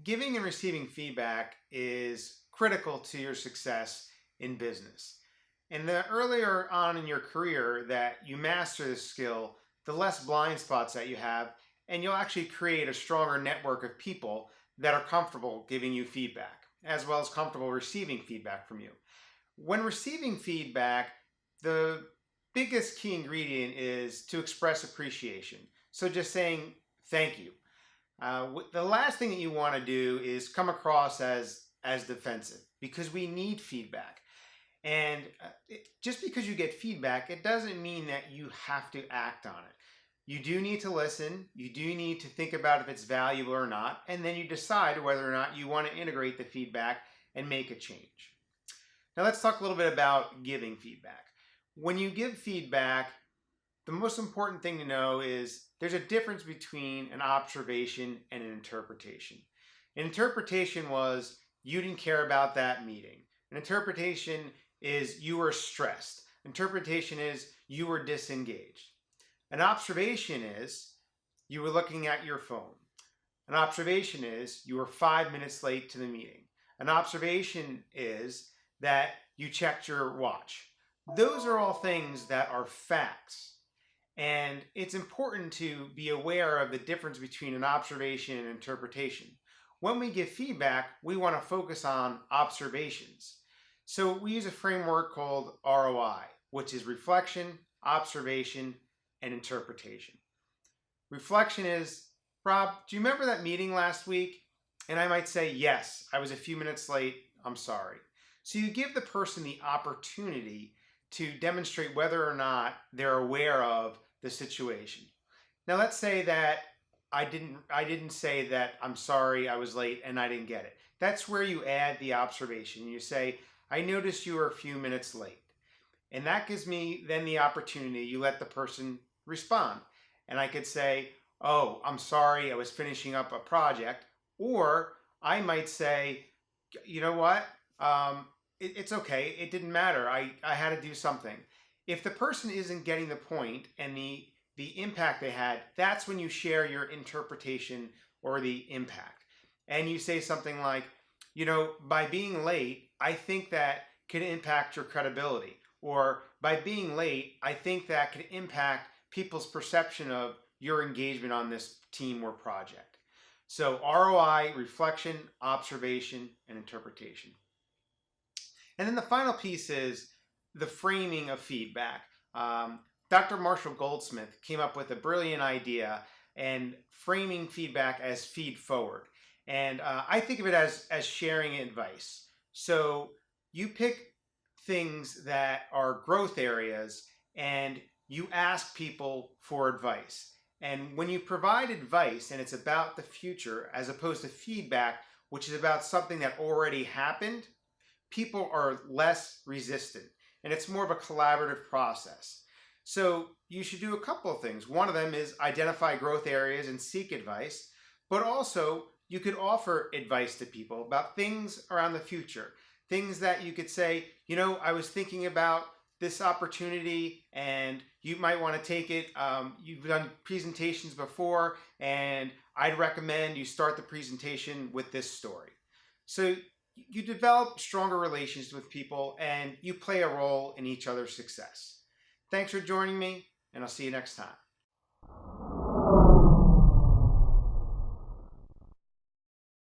Giving and receiving feedback is critical to your success in business. And the earlier on in your career that you master this skill, the less blind spots that you have, and you'll actually create a stronger network of people that are comfortable giving you feedback, as well as comfortable receiving feedback from you. When receiving feedback, the biggest key ingredient is to express appreciation. So just saying thank you. The last thing that you want to do is come across as defensive, because we need feedback. And just because you get feedback, it doesn't mean that you have to act on it. You do need to listen. You do need to think about if it's valuable or not. And then you decide whether or not you want to integrate the feedback and make a change. Now let's talk a little bit about giving feedback. When you give feedback, the most important thing to know is there's a difference between an observation and an interpretation. An interpretation was you didn't care about that meeting. An interpretation is you were stressed. Interpretation is you were disengaged. An observation is you were looking at your phone. An observation is you were 5 minutes late to the meeting. An observation is that you checked your watch. Those are all things that are facts. And it's important to be aware of the difference between an observation and interpretation. When we give feedback, we want to focus on observations. So we use a framework called ROI, which is reflection, observation, and interpretation. Reflection is, Rob, do you remember that meeting last week? And I might say, yes, I was a few minutes late. I'm sorry. So you give the person the opportunity to demonstrate whether or not they're aware of the situation. Now let's say that I didn't say that I'm sorry I was late and I didn't get it. That's where you add the observation. You say, I noticed you were a few minutes late. And that gives me then the opportunity, you let the person respond. And I could say, oh, I'm sorry, I was finishing up a project. Or I might say, you know what? It's okay. It didn't matter. I had to do something. If the person isn't getting the point and the impact they had, that's when you share your interpretation or the impact. And you say something like, you know, by being late, I think that could impact your credibility. Or by being late, I think that could impact people's perception of your engagement on this team or project. So ROI, reflection, observation, and interpretation. And then the final piece is the framing of feedback. Dr. Marshall Goldsmith came up with a brilliant idea and framing feedback as feed forward. And I think of it as sharing advice. So you pick things that are growth areas and you ask people for advice. And when you provide advice and it's about the future as opposed to feedback, which is about something that already happened, people are less resistant and it's more of a collaborative process. So you should do a couple of things. One of them is identify growth areas and seek advice, but also you could offer advice to people about things around the future. Things that you could say, you know, I was thinking about this opportunity and you might want to take it. You've done presentations before and I'd recommend you start the presentation with this story. So you develop stronger relations with people and you play a role in each other's success. Thanks for joining me, and I'll see you next time.